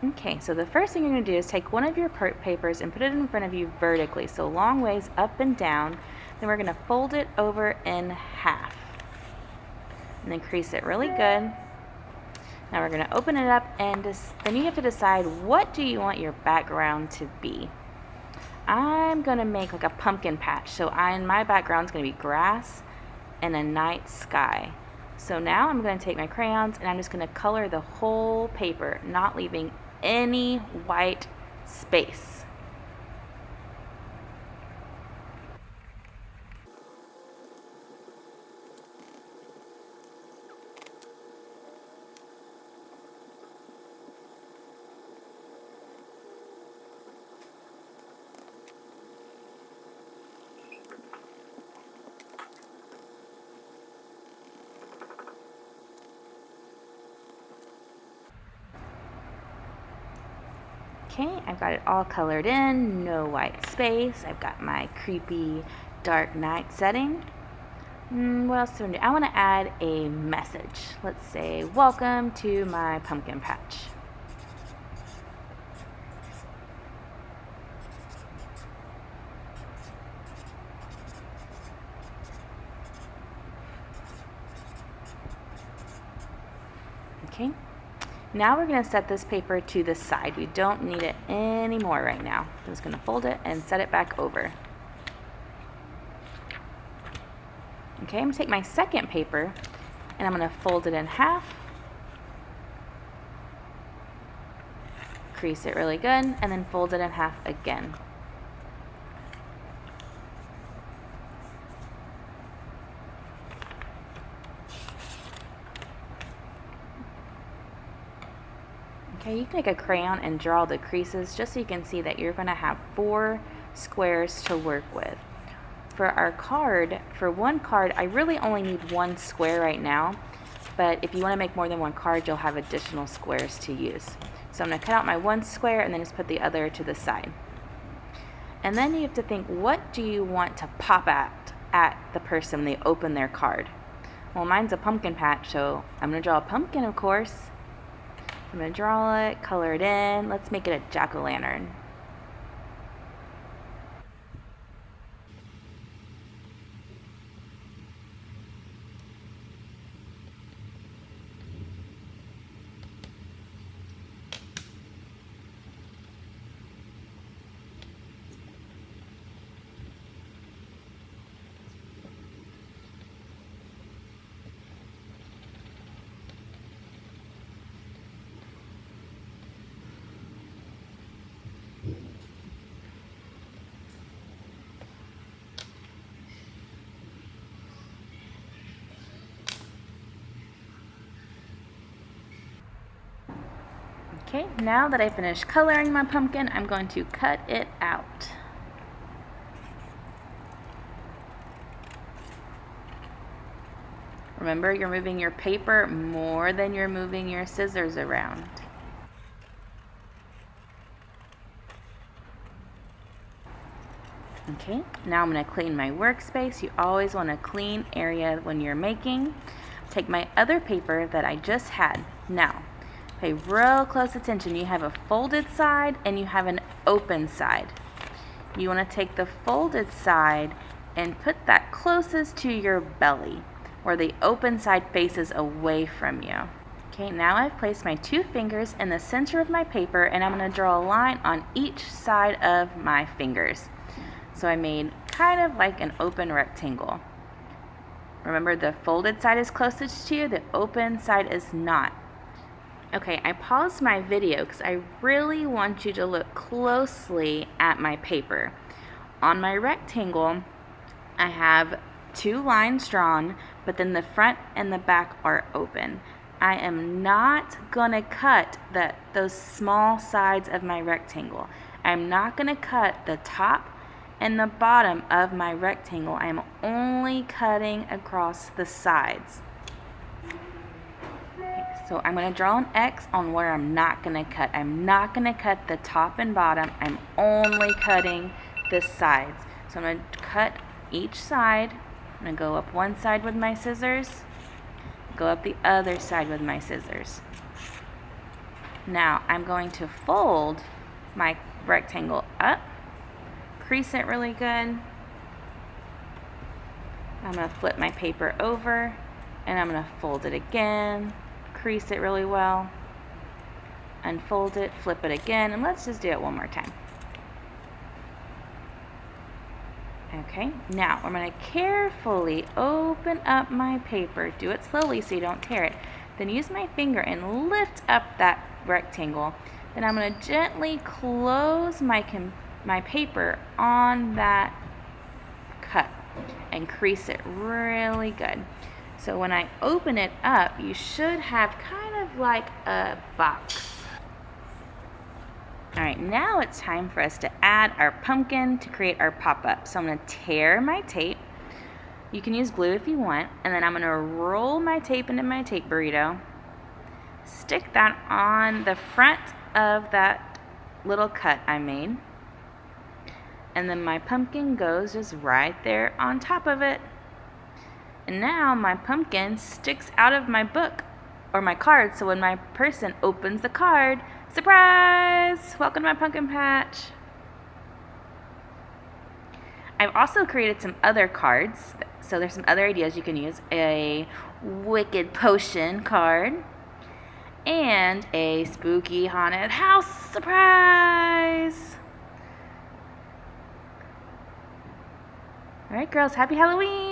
Okay, so the first thing you're going to do is take one of your papers and put it in front of you vertically, so long ways up and down. Then we're going to fold it over in half. And then crease it really good. Now we're going to open it up, and then you have to decide, what do you want your background to be? I'm going to make like a pumpkin patch, so my background's going to be grass and a night sky. So now I'm going to take my crayons and I'm just going to color the whole paper, not leaving any white space. Okay, I've got it all colored in, no white space. I've got my creepy dark night setting. What else do I do? I want to add a message. Let's say, welcome to my pumpkin patch. Okay. Now we're going to set this paper to the side. We don't need it anymore right now. I'm just going to fold it and set it back over. Okay, I'm going to take my second paper and I'm going to fold it in half, crease it really good, and then fold it in half again. Okay, you can take a crayon and draw the creases just so you can see that you're going to have 4 squares to work with. For our card, for one card, I really only need 1 square right now, but if you want to make more than 1 card, you'll have additional squares to use. So I'm going to cut out my 1 square and then just put the other to the side. And then you have to think, what do you want to pop at the person when they open their card? Well, mine's a pumpkin patch, so I'm going to draw a pumpkin, of course. I'm going to draw it, color it in. Let's make it a jack-o'-lantern. Okay, now that I finished coloring my pumpkin, I'm going to cut it out. Remember, you're moving your paper more than you're moving your scissors around. Okay, now I'm going to clean my workspace. You always want a clean area when you're making. Take my other paper that I just had. Now, pay real close attention. You have a folded side and you have an open side. You want to take the folded side and put that closest to your belly, where the open side faces away from you. Okay, now I've placed my 2 fingers in the center of my paper and I'm going to draw a line on each side of my fingers. So I made kind of like an open rectangle. Remember, the folded side is closest to you, the open side is not. Okay, I paused my video because I really want you to look closely at my paper. On my rectangle, I have 2 lines drawn, but then the front and the back are open. I am not going to cut those small sides of my rectangle. I'm not going to cut the top and the bottom of my rectangle. I am only cutting across the sides. Okay, so I'm going to draw an X on where I'm not going to cut. I'm not going to cut the top and bottom. I'm only cutting the sides. So I'm going to cut each side. I'm going to go up one side with my scissors, go up the other side with my scissors. Now I'm going to fold my rectangle up, crease it really good. I'm going to flip my paper over and I'm going to fold it again, crease it really well, unfold it, flip it again, and let's just do it one more time. Okay, now I'm going to carefully open up my paper. Do it slowly so you don't tear it. Then use my finger and lift up that rectangle. Then I'm going to gently close my paper on that cut and crease it really good. So when I open it up, you should have kind of like a box. Alright, now it's time for us to add our pumpkin to create our pop-up. So I'm going to tear my tape. You can use glue if you want. And then I'm going to roll my tape into my tape burrito. Stick that on the front of that little cut I made. And then my pumpkin goes just right there on top of it. And now my pumpkin sticks out of my book or my card, so when my person opens the card, surprise! Welcome to my pumpkin patch. I've also created some other cards, so there's some other ideas you can use. A wicked potion card and a spooky haunted house surprise. Alright girls, happy Halloween!